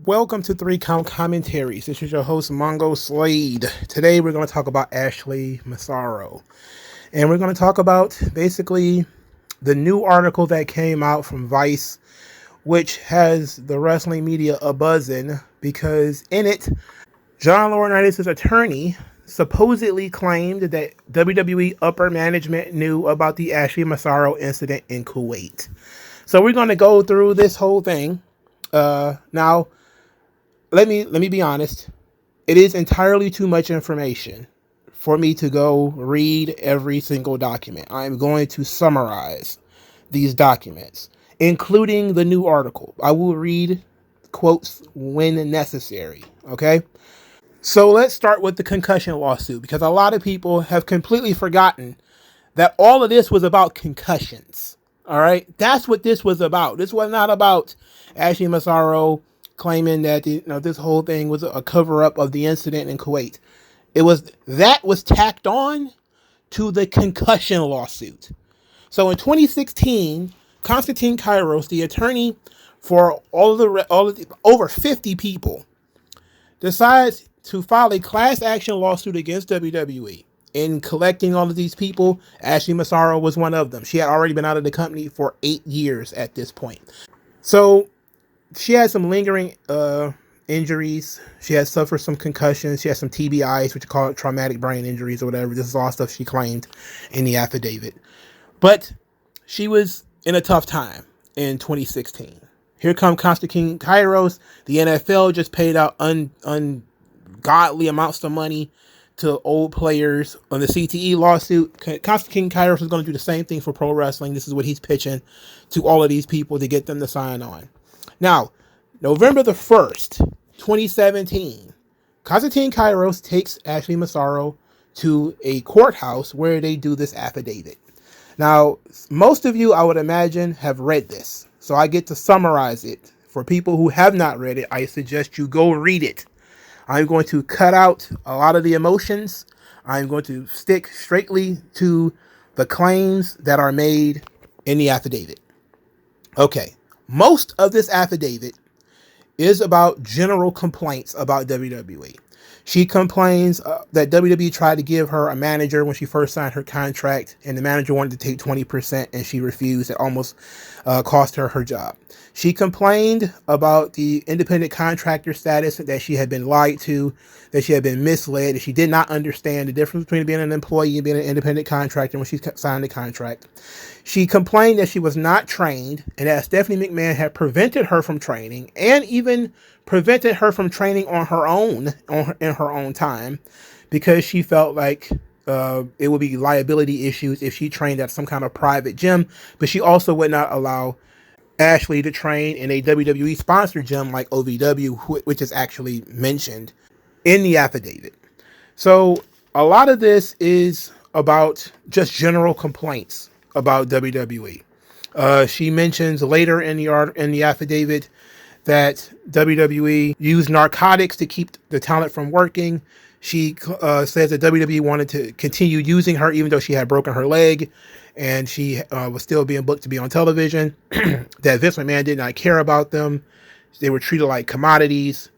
Welcome to 3 Count Commentaries. This is your host, MagMongoSlade. Today we're going to talk about Ashley Massaro. And we're going to talk about basically the new article that came out from Vice, which has the wrestling media a-buzzing because in it, John Laurinaitis' attorney supposedly claimed that WWE upper management knew about the Ashley Massaro incident in Kuwait. So we're going to go through this whole thing. Now, let me be honest. It is entirely too much information for me to go read every single document. I am going to summarize these documents, including the new article. I will read quotes when necessary. Okay. So let's start with the concussion lawsuit, because a lot of people have completely forgotten that all of this was about concussions. All right. That's what this was about. This was not about Ashley Massaro claiming that this whole thing was a cover-up of the incident in Kuwait. That was tacked on to the concussion lawsuit. So in 2016, Konstantin Kairos, the attorney for all of the over 50 people, decides to file a class action lawsuit against WWE. In collecting all of these people, Ashley Massaro was one of them. She had already been out of the company for 8 years at this point. So she had some lingering injuries. She had suffered some concussions. She had some TBIs, which are called traumatic brain injuries or whatever. This is all stuff she claimed in the affidavit. But she was in a tough time in 2016. Here come Konstantin Kairos. The NFL just paid out ungodly amounts of money to old players on the CTE lawsuit. Konstantin Kairos is going to do the same thing for pro wrestling. This is what he's pitching to all of these people to get them to sign on. Now, November the 1st, 2017, Konstantin Kairos takes Ashley Massaro to a courthouse where they do this affidavit. Now, most of you, I would imagine, have read this. So I get to summarize it. For people who have not read it, I suggest you go read it. I'm going to cut out a lot of the emotions. I'm going to stick straightly to the claims that are made in the affidavit. Okay. Most of this affidavit is about general complaints about WWE. She complains that WWE tried to give her a manager when she first signed her contract, and the manager wanted to take 20%, and she refused. It almost cost her her job. She complained about the independent contractor status, that she had been lied to, that she had been misled, that she did not understand the difference between being an employee and being an independent contractor when she signed the contract. She complained that she was not trained, and that Stephanie McMahon had prevented her from training, and even prevented her from training on her own, in her own time, because she felt like it would be liability issues if she trained at some kind of private gym. But she also would not allow Ashley to train in a WWE sponsored gym like OVW, which is actually mentioned in the affidavit. So a lot of this is about just general complaints about WWE. She mentions later in the affidavit that WWE used narcotics to keep the talent from working. She says that WWE wanted to continue using her even though she had broken her leg, and she was still being booked to be on television. That Vince McMahon did not care about them. They were treated like commodities,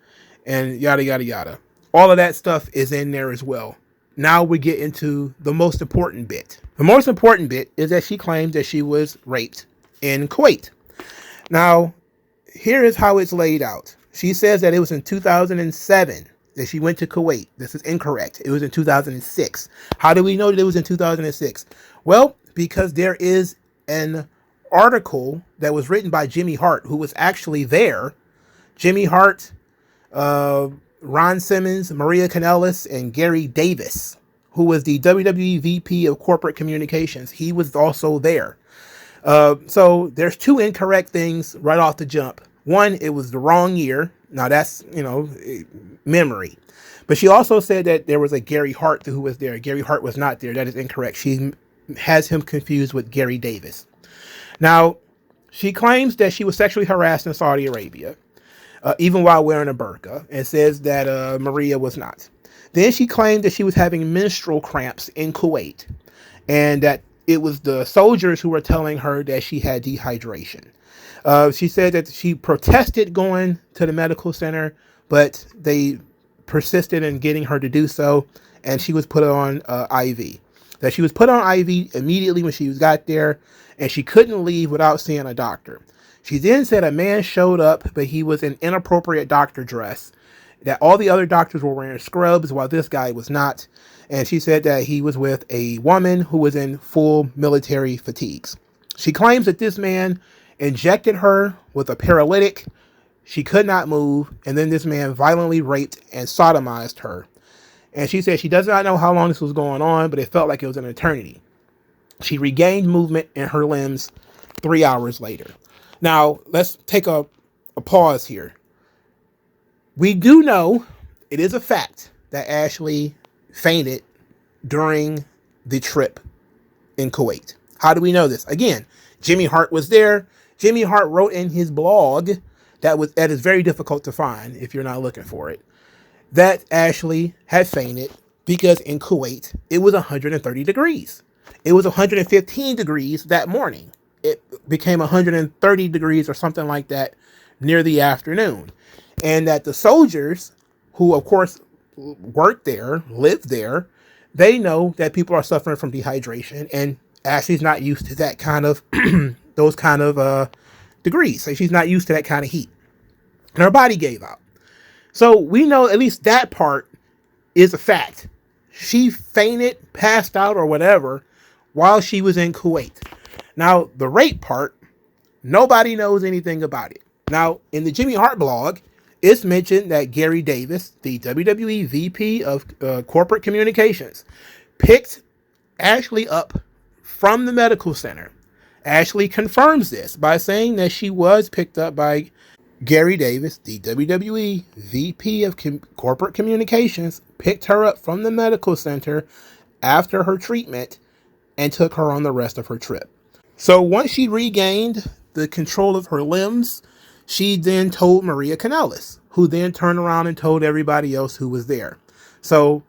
and yada, yada, yada. All of that stuff is in there as well. Now we get into the most important bit. The most important bit is that she claims that she was raped in Kuwait. Now, here is how it's laid out. She says that it was in 2007 that she went to Kuwait. This is incorrect. It was in 2006. How do we know that it was in 2006? Well, because there is an article that was written by Jimmy Hart, who was actually there. Jimmy Hart, Ron Simmons, Maria Kanellis, and Gary Davis, who was the WWE VP of Corporate Communications. He was also there. So there's two incorrect things right off the jump. One, it was the wrong year. Now that's, memory. But she also said that there was a Gary Hart who was there. Gary Hart was not there. That is incorrect. She has him confused with Gary Davis. Now, she claims that she was sexually harassed in Saudi Arabia, even while wearing a burqa, and says that Maria was not. Then she claimed that she was having menstrual cramps in Kuwait, and that it was the soldiers who were telling her that she had dehydration. She said that she protested going to the medical center, but they persisted in getting her to do so, and she was put on IV. That she was put on IV immediately when she got there, and she couldn't leave without seeing a doctor. She then said a man showed up, but he was in inappropriate doctor dress. That all the other doctors were wearing scrubs while this guy was not. And she said that he was with a woman who was in full military fatigues. She claims that this man injected her with a paralytic. She could not move. And then this man violently raped and sodomized her. And she said she does not know how long this was going on, but it felt like it was an eternity. She regained movement in her limbs 3 hours later. Now, let's take a pause here. We do know, it is a fact, that Ashley fainted during the trip in Kuwait. How do we know this? Again, Jimmy Hart was there. Jimmy Hart wrote in his blog that is very difficult to find if you're not looking for it, that Ashley had fainted because in Kuwait it was 130 degrees. It was 115 degrees that morning. It became 130 degrees or something like that near the afternoon. And that the soldiers, who of course worked there, lived there, they know that people are suffering from dehydration, and Ashley's not used to that kind of those kind of degrees. So she's not used to that kind of heat, and her body gave out. So we know at least that part is a fact. She fainted, passed out, or whatever while she was in Kuwait. Now the rape part, nobody knows anything about it. Now in the Jimmy Hart blog, it's mentioned that Gary Davis, the WWE VP of Corporate Communications, picked Ashley up from the medical center. Ashley confirms this by saying that she was picked up by Gary Davis, the WWE VP of Corporate Communications, picked her up from the medical center after her treatment and took her on the rest of her trip. So once she regained the control of her limbs, she then told Maria Kanellis, who then turned around and told everybody else who was there. So,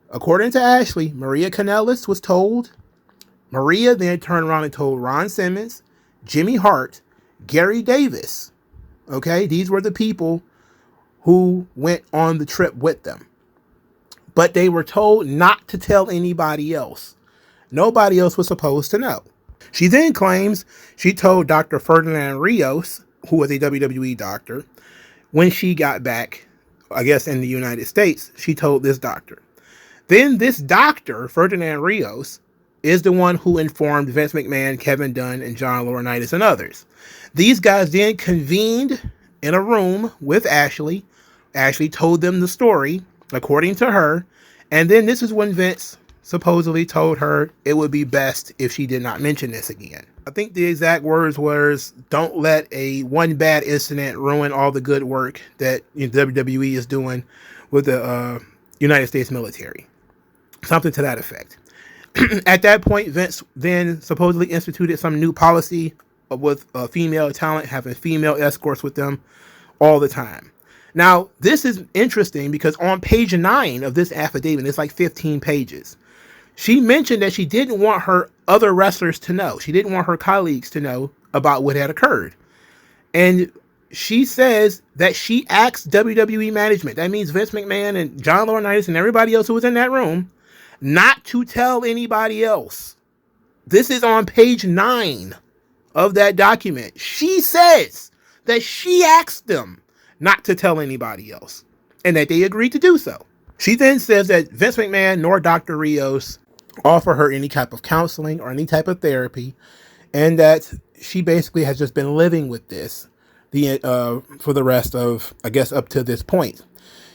according to Ashley, Maria Kanellis was told. Maria then turned around and told Ron Simmons, Jimmy Hart, Gary Davis. Okay, these were the people who went on the trip with them. But they were told not to tell anybody else. Nobody else was supposed to know. She then claims she told Dr. Ferdinand Rios, who was a WWE doctor, when she got back, I guess in the United States, she told this doctor. Then this doctor, Ferdinand Rios, is the one who informed Vince McMahon, Kevin Dunn, and John Laurinaitis and others. These guys then convened in a room with Ashley. Ashley told them the story, according to her. And then this is when Vince supposedly told her it would be best if she did not mention this again. I think the exact words was, don't let one bad incident ruin all the good work that WWE is doing with the United States military. Something to that effect. At that point, Vince then supposedly instituted some new policy with female talent, having female escorts with them all the time. Now, this is interesting because on page 9 of this affidavit, it's like 15 pages. She mentioned that she didn't want her other wrestlers to know. She didn't want her colleagues to know about what had occurred. And she says that she asked WWE management, that means Vince McMahon and John Laurinaitis and everybody else who was in that room, not to tell anybody else. This is on page 9 of that document. She says that she asked them not to tell anybody else and that they agreed to do so. She then says that Vince McMahon nor Dr. Rios offer her any type of counseling or any type of therapy, and that she basically has just been living with this for the rest of, I guess, up to this point.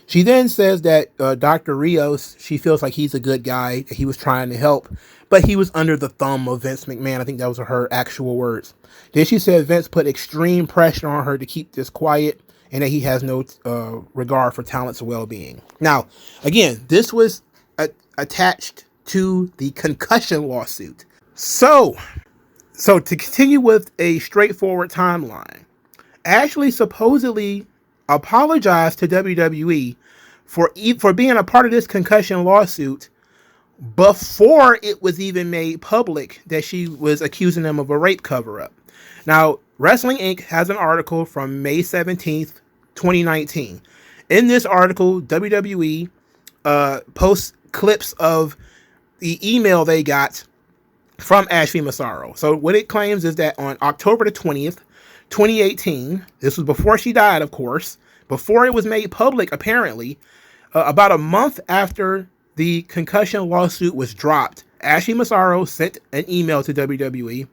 She then says that Dr. Rios, she feels like he's a good guy, that he was trying to help, but he was under the thumb of Vince McMahon. I think that was her actual words. Then she said Vince put extreme pressure on her to keep this quiet and that he has no regard for talent's well-being. Now, again, this was attached to the concussion lawsuit. So to continue with a straightforward timeline, Ashley supposedly apologized to WWE for being a part of this concussion lawsuit before it was even made public that she was accusing them of a rape cover-up. Now, Wrestling Inc. has an article from May 17th, 2019. In this article, WWE posts clips of the email they got from Ashley Massaro. So what it claims is that on October the 20th, 2018, this was before she died, of course, before it was made public, apparently, about a month after the concussion lawsuit was dropped, Ashley Massaro sent an email to WWE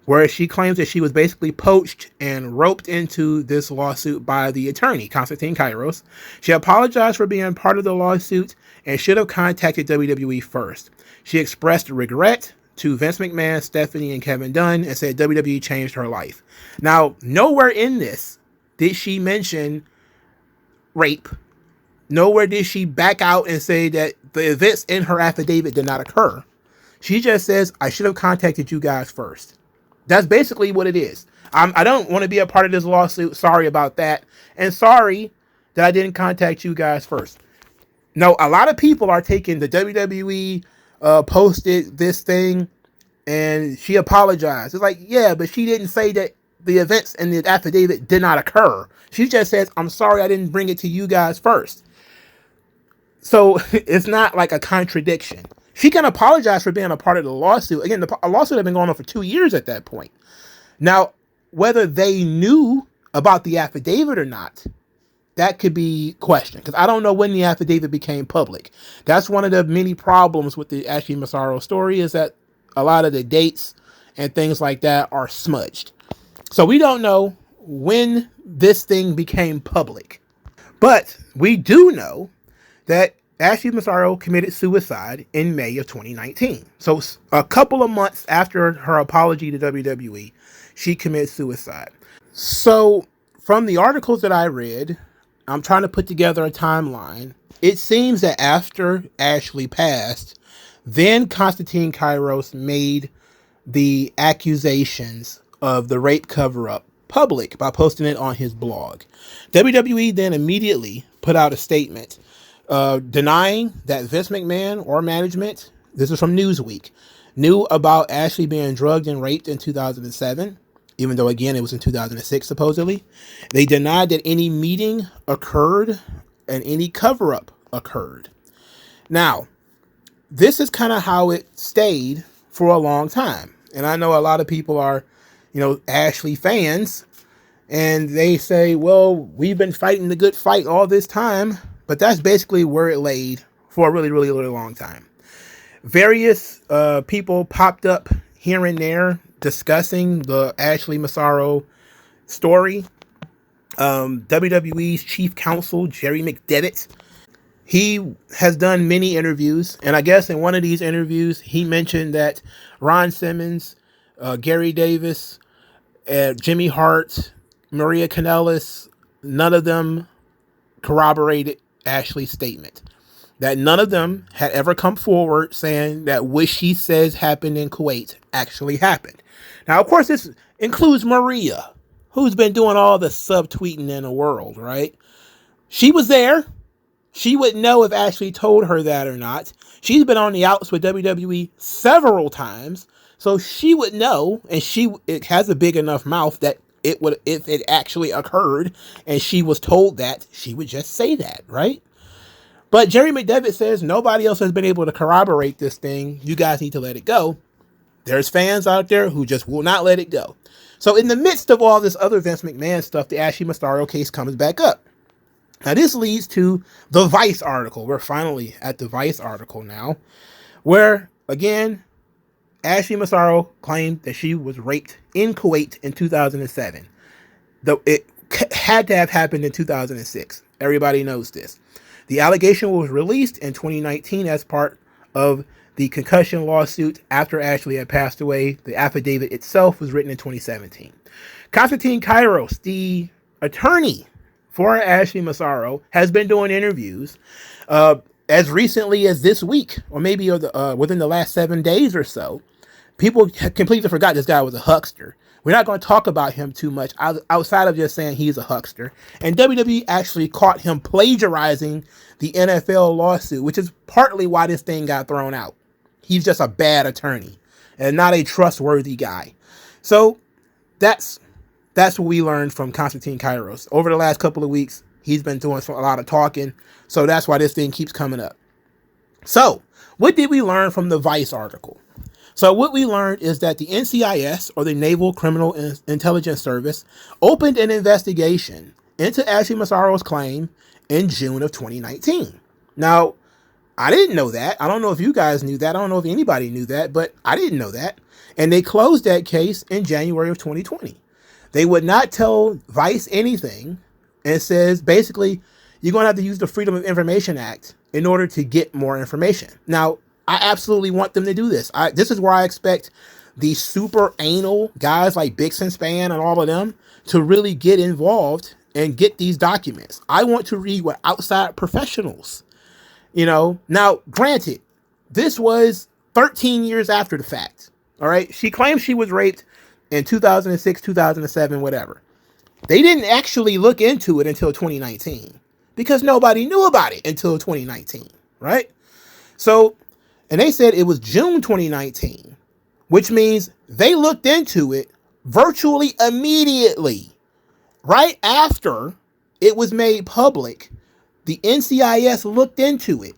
where she claims that she was basically poached and roped into this lawsuit by the attorney, Konstantin Kairos. She apologized for being part of the lawsuit and should have contacted WWE first. She expressed regret to Vince McMahon, Stephanie, and Kevin Dunn and said WWE changed her life. Now, nowhere in this did she mention rape. Nowhere did she back out and say that the events in her affidavit did not occur. She just says, I should have contacted you guys first. That's basically what it is. I don't want to be a part of this lawsuit. Sorry about that. And sorry that I didn't contact you guys first. No, a lot of people are taking the WWE posted this thing and she apologized. It's like, yeah, but she didn't say that the events in the affidavit did not occur. She just says, I'm sorry I didn't bring it to you guys first. So it's not like a contradiction. She can apologize for being a part of the lawsuit. Again, a lawsuit had been going on for 2 years at that point. Now, whether they knew about the affidavit or not, that could be questioned. Because I don't know when the affidavit became public. That's one of the many problems with the Ashley Massaro story, is that a lot of the dates and things like that are smudged. So we don't know when this thing became public. But we do know that Ashley Massaro committed suicide in May of 2019. So a couple of months after her apology to WWE, she committed suicide. So from the articles that I read, I'm trying to put together a timeline. It seems that after Ashley passed, then Konstantin Kairos made the accusations of the rape cover-up public by posting it on his blog. WWE then immediately put out a statement denying that Vince McMahon or management, this is from Newsweek, knew about Ashley being drugged and raped in 2007, even though, again, it was in 2006, supposedly. They denied that any meeting occurred and any cover-up occurred. Now, this is kind of how it stayed for a long time. And I know a lot of people are, Ashley fans, and they say, well, we've been fighting the good fight all this time. But that's basically where it laid for a really, really, really long time. Various people popped up here and there discussing the Ashley Massaro story. WWE's chief counsel, Jerry McDevitt, he has done many interviews. And I guess in one of these interviews, he mentioned that Ron Simmons, Gary Davis, Jimmy Hart, Maria Kanellis, none of them corroborated Ashley's statement. That none of them had ever come forward saying that what she says happened in Kuwait actually happened. Now, of course, this includes Maria, who's been doing all the subtweeting in the world, right? She was there. She would know if Ashley told her that or not. She's been on the outs with WWE several times, so she would know, and it has a big enough mouth that it would, if it actually occurred and she was told that, she would just say that, right? But Jerry McDevitt says nobody else has been able to corroborate this thing. You guys need to let it go. There's fans out there who just will not let it go. So in the midst of all this other Vince McMahon stuff, the Ashley Massaro case comes back up. Now this leads to the Vice article. We're finally at the Vice article now, where, again, Ashley Massaro claimed that she was raped in Kuwait in 2007. Though it had to have happened in 2006. Everybody knows this. The allegation was released in 2019 as part of the concussion lawsuit after Ashley had passed away. The affidavit itself was written in 2017. Konstantin Kairos, the attorney for Ashley Massaro, has been doing interviews as recently as this week, or maybe within the last 7 days or so. People completely forgot this guy was a huckster. We're not going to talk about him too much outside of just saying he's a huckster. And WWE actually caught him plagiarizing the NFL lawsuit, which is partly why this thing got thrown out. He's just a bad attorney and not a trustworthy guy. So that's what we learned from Konstantin Kairos. Over the last couple of weeks, he's been doing a lot of talking. So that's why this thing keeps coming up. So what did we learn from the Vice article? So what we learned is that the NCIS, or the Naval Criminal Intelligence Service, opened an investigation into Ashley Massaro's claim in June of 2019. Now, I didn't know that. I don't know if you guys knew that. I don't know if anybody knew that, but I didn't know that. And they closed that case in January of 2020. They would not tell Vice anything, and says basically you're going to have to use the Freedom of Information Act in order to get more information. Now, I absolutely want them to do this. This is where I expect these super anal guys like Bixen Span and all of them to really get involved and get these documents. I want to read what outside professionals, Now, granted, this was 13 years after the fact. All right. She claims she was raped in 2006, 2007, whatever. They didn't actually look into it until 2019 because nobody knew about it until 2019. Right. So, and they said it was June 2019, which means they looked into it virtually immediately. Right after it was made public, the NCIS looked into it.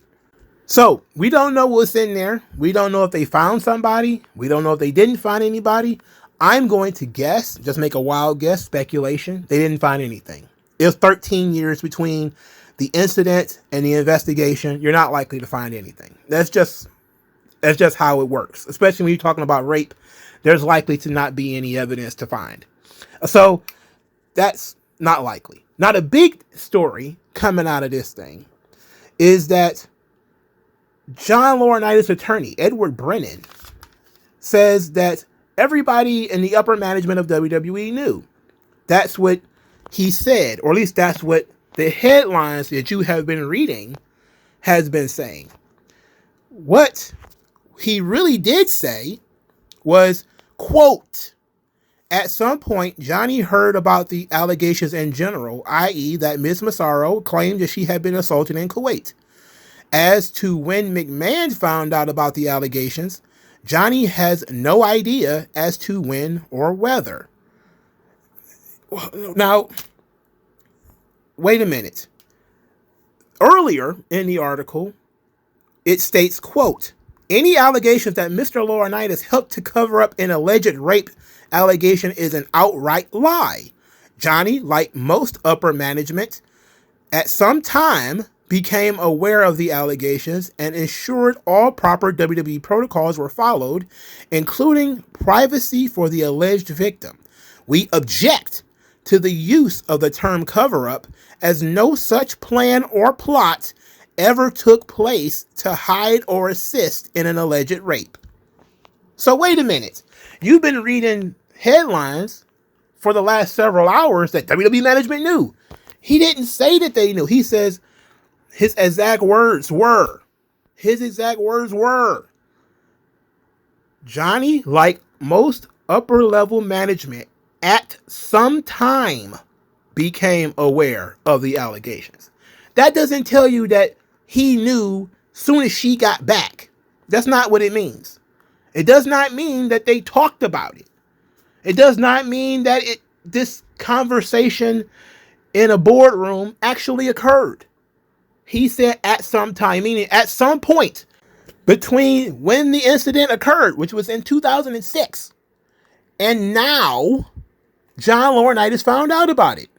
So we don't know what's in there. We don't know if they found somebody. We don't know if they didn't find anybody. I'm going to guess, just make a wild guess, speculation. They didn't find anything. It was 13 years between the incident and the investigation. You're not likely to find anything. That's just how it works. Especially when you're talking about rape, there's likely to not be any evidence to find. So that's not likely. Now, the big story coming out of this thing is that John Laurinaitis' attorney, Edward Brennan, says that everybody in the upper management of WWE knew. That's what he said, or at least that's what the headlines that you have been reading has been saying. What he really did say was, quote, at some point, Johnny heard about the allegations in general, i.e. that Ms. Massaro claimed that she had been assaulted in Kuwait. As to when McMahon found out about the allegations, Johnny has no idea as to when or whether. Now, wait a minute. Earlier in the article, it states, quote, any allegations that Mr. Laurinaitis helped to cover up an alleged rape allegation is an outright lie. Johnny, like most upper management, at some time became aware of the allegations and ensured all proper WWE protocols were followed, including privacy for the alleged victim. We object to the use of the term cover-up, as no such plan or plot ever took place to hide or assist in an alleged rape. So wait a minute. You've been reading headlines for the last several hours that WWE management knew. He didn't say that they knew. He says his exact words were, Johnny, like most upper level management, at some time became aware of the allegations. That doesn't tell you that he knew soon as she got back. That's not what it means. It does not mean that they talked about it. It does not mean that this conversation in a boardroom actually occurred. He said at some time, meaning at some point between when the incident occurred, which was in 2006, and now John Laurinaitis found out about it.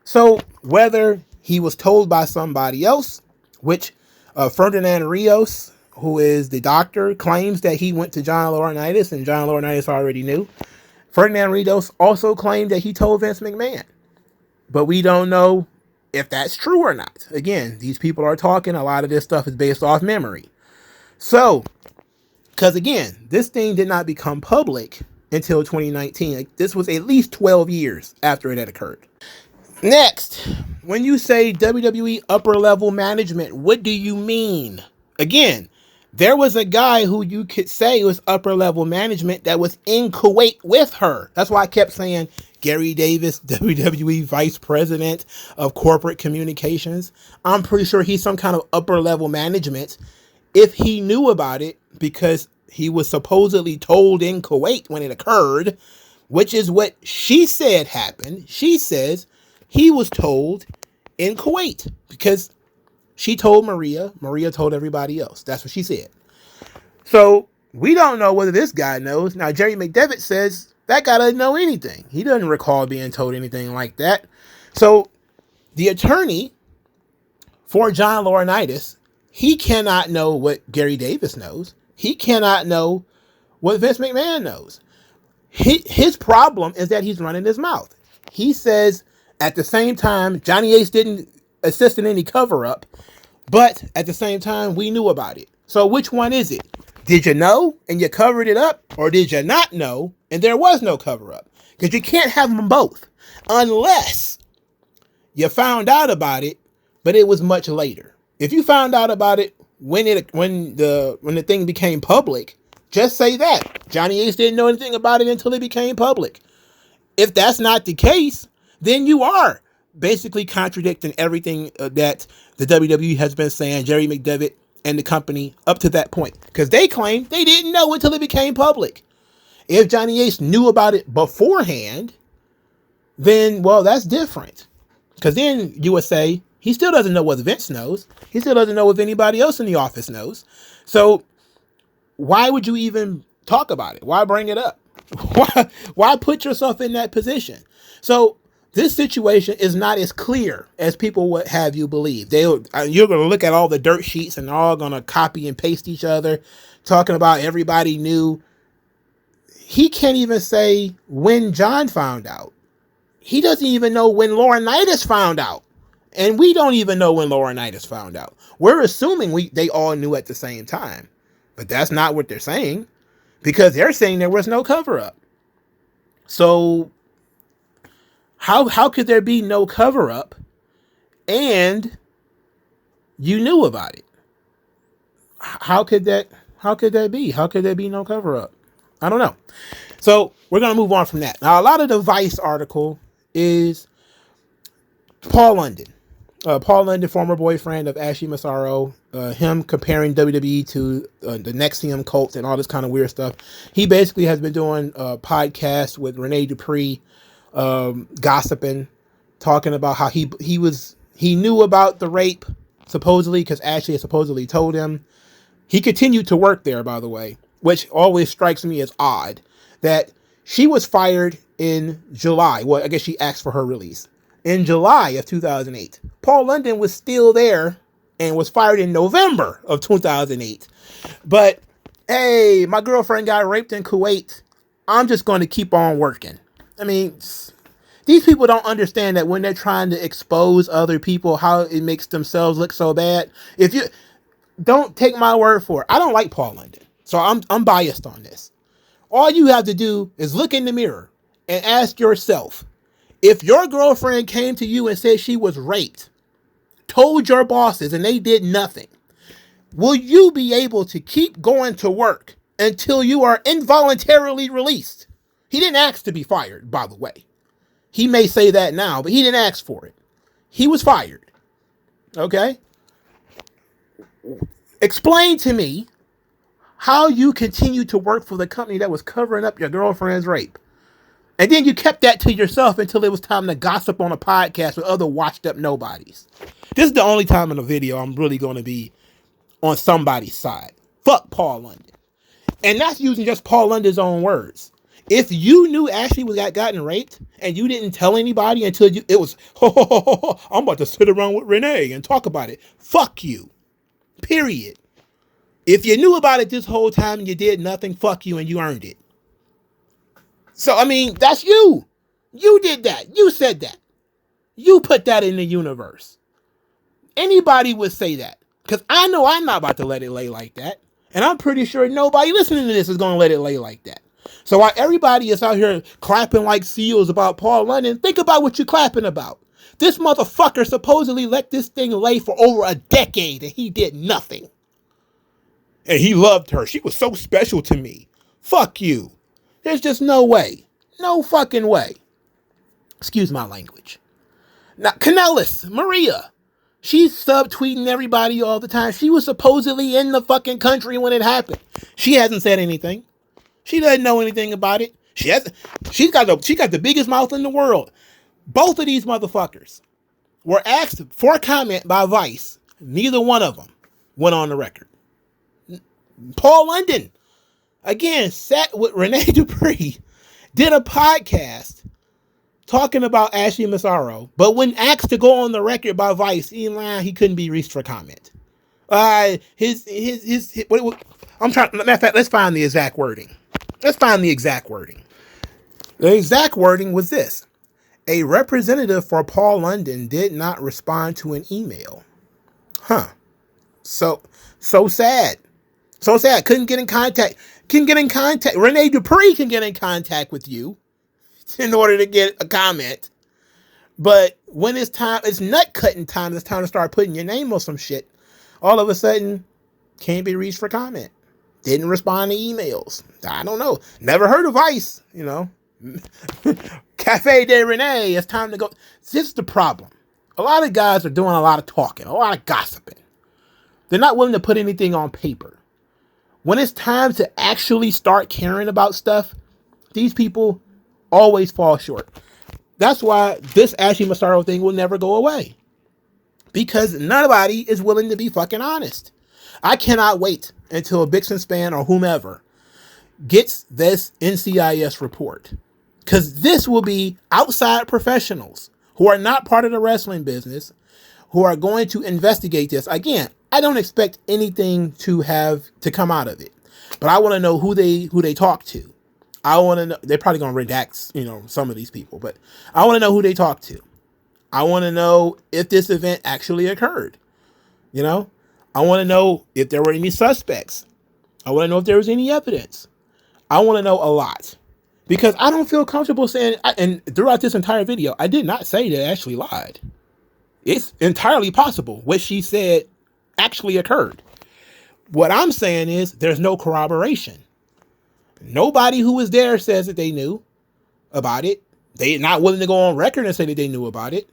So whether he was told by somebody else, which Ferdinand Rios, who is the doctor, claims that he went to John Laurinaitis and John Laurinaitis already knew. Ferdinand Rios also claimed that he told Vince McMahon. But we don't know if that's true or not. Again, these people are talking. A lot of this stuff is based off memory. So, because again, this thing did not become public until 2019. Like, this was at least 12 years after it had occurred. Next, when you say WWE upper level management, what do you mean? Again, there was a guy who you could say was upper level management that was in Kuwait with her. That's why I kept saying Gary Davis, WWE Vice President of Corporate Communications. I'm pretty sure he's some kind of upper level management if he knew about it because he was supposedly told in Kuwait when it occurred, which is what she said happened. She says he was told in Kuwait because she told Maria. Maria told everybody else. That's what she said. So we don't know whether this guy knows. Now, Jerry McDevitt says that guy doesn't know anything. He doesn't recall being told anything like that. So the attorney for John Laurinaitis, he cannot know what Gary Davis knows. He cannot know what Vince McMahon knows. His problem is that he's running his mouth. He says at the same time, Johnny Ace didn't assist in any cover-up, but at the same time, we knew about it. So which one is it? Did you know and you covered it up? Or did you not know and there was no cover-up? Because you can't have them both unless you found out about it, but it was much later. If you found out about it when the thing became public, just say that. Johnny Ace didn't know anything about it until it became public. If that's not the case, then you are basically contradicting everything that the WWE has been saying, Jerry McDevitt and the company up to that point. Because they claim they didn't know until it became public. If Johnny Ace knew about it beforehand, then, well, that's different. Because then you would say, he still doesn't know what Vince knows. He still doesn't know what anybody else in the office knows. So why would you even talk about it? Why bring it up? Why put yourself in that position? So this situation is not as clear as people would have you believe. You're going to look at all the dirt sheets and they're all going to copy and paste each other, talking about everybody knew. He can't even say when John found out. He doesn't even know when Laurinaitis found out. And we don't even know when Laurinaitis found out. We're assuming they all knew at the same time. But that's not what they're saying. Because they're saying there was no cover-up. So how could there be no cover-up and you knew about it? How could that be? How could there be no cover-up? I don't know. So we're going to move on from that. Now, a lot of the Vice article is Paul London. Paul London, former boyfriend of Ashley Massaro, him comparing WWE to the NXIVM cult and all this kind of weird stuff. He basically has been doing podcasts with Rene Dupree, gossiping, talking about how he knew about the rape, supposedly, because Ashley had supposedly told him. He continued to work there, by the way, which always strikes me as odd, that she was fired in July. Well, I guess she asked for her release. In July of 2008, Paul London was still there and was fired in November of 2008. But, hey, my girlfriend got raped in Kuwait. I'm just going to keep on working. I mean, these people don't understand that when they're trying to expose other people, how it makes themselves look so bad. If you don't take my word for it, I don't like Paul London. So I'm biased on this. All you have to do is look in the mirror and ask yourself, if your girlfriend came to you and said she was raped, told your bosses and they did nothing, will you be able to keep going to work until you are involuntarily released? He didn't ask to be fired, by the way. He may say that now, but he didn't ask for it. He was fired. Okay? Explain to me how you continue to work for the company that was covering up your girlfriend's rape. And then you kept that to yourself until it was time to gossip on a podcast with other washed up nobodies. This is the only time in the video I'm really going to be on somebody's side. Fuck Paul London. And that's using just Paul London's own words. If you knew Ashley got gotten raped and you didn't tell anybody until it was, I'm about to sit around with Renee and talk about it. Fuck you. Period. If you knew about it this whole time and you did nothing, fuck you and you earned it. So, I mean, that's you. You did that. You said that. You put that in the universe. Anybody would say that. Because I know I'm not about to let it lay like that. And I'm pretty sure nobody listening to this is going to let it lay like that. So while everybody is out here clapping like seals about Paul London, think about what you're clapping about. This motherfucker supposedly let this thing lay for over a decade and he did nothing. And he loved her. She was so special to me. Fuck you. There's just no way. No fucking way. Excuse my language. Now, Kanellis, Maria, She's subtweeting everybody all the time. She was supposedly in the fucking country when it happened. She hasn't said anything. She doesn't know anything about it. She's got the biggest mouth in the world. Both of these motherfuckers were asked for comment by Vice. Neither one of them went on the record. Paul London, again, sat with Renee Dupree, did a podcast talking about Ashley Massaro, but when asked to go on the record by Vice, he couldn't be reached for comment. Matter of fact, let's find the exact wording. The exact wording was this: a representative for Paul London did not respond to an email. So sad. So sad. Couldn't get in contact. Renee Dupree can get in contact with you in order to get a comment. But when it's time, it's nut cutting time. It's time to start putting your name on some shit. All of a sudden, can't be reached for comment. Didn't respond to emails. I don't know. Never heard of Vice, Cafe de Renee, it's time to go. This is the problem. A lot of guys are doing a lot of talking, a lot of gossiping. They're not willing to put anything on paper. When it's time to actually start caring about stuff, these people always fall short. That's why this Ashley Massaro thing will never go away. Because nobody is willing to be fucking honest. I cannot wait until Bixen Span or whomever gets this NCIS report. Because this will be outside professionals who are not part of the wrestling business who are going to investigate this. Again, I don't expect anything to come out of it. But I want to know who they talk to. I want to know. They're probably going to redact, some of these people. But I want to know who they talk to. I want to know if this event actually occurred. I want to know if there were any suspects. I want to know if there was any evidence. I want to know a lot. Because I don't feel comfortable saying, and throughout this entire video, I did not say that Ashley lied. It's entirely possible what she said actually occurred. What I'm saying is there's no corroboration. Nobody who was there says that they knew about it. They're not willing to go on record and say that they knew about it.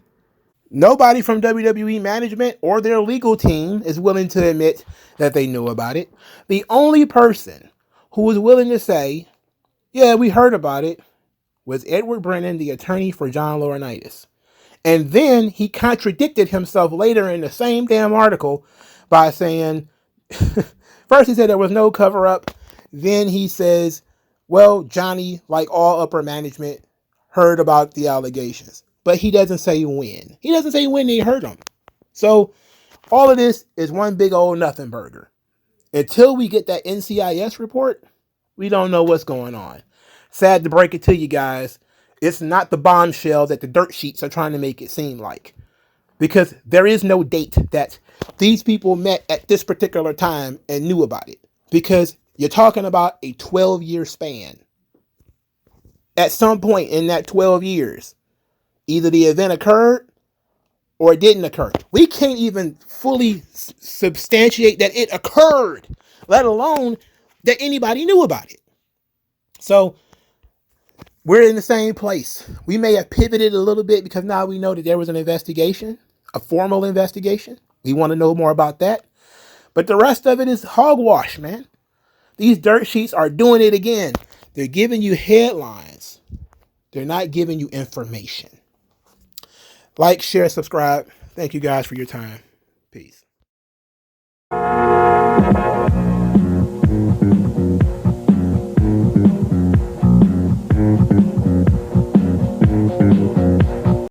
Nobody from WWE management or their legal team is willing to admit that they knew about it. The only person who was willing to say, yeah, we heard about it, was Edward Brennan, the attorney for John Laurinaitis. And then he contradicted himself later in the same damn article by saying, first he said there was no cover-up. Then he says, well, Johnny, like all upper management, heard about the allegations. But he doesn't say when. He doesn't say when they heard them. So all of this is one big old nothing burger. Until we get that NCIS report, we don't know what's going on. Sad to break it to you guys. It's not the bombshell that the dirt sheets are trying to make it seem like. Because there is no date that these people met at this particular time and knew about it. Because you're talking about a 12-year span. At some point in that 12 years, either the event occurred or it didn't occur. We can't even fully substantiate that it occurred, let alone that anybody knew about it. So we're in the same place. We may have pivoted a little bit because now we know that there was an investigation, a formal investigation. We want to know more about that. But the rest of it is hogwash, man. These dirt sheets are doing it again. They're giving you headlines. They're not giving you information. Like, share, subscribe. Thank you guys for your time.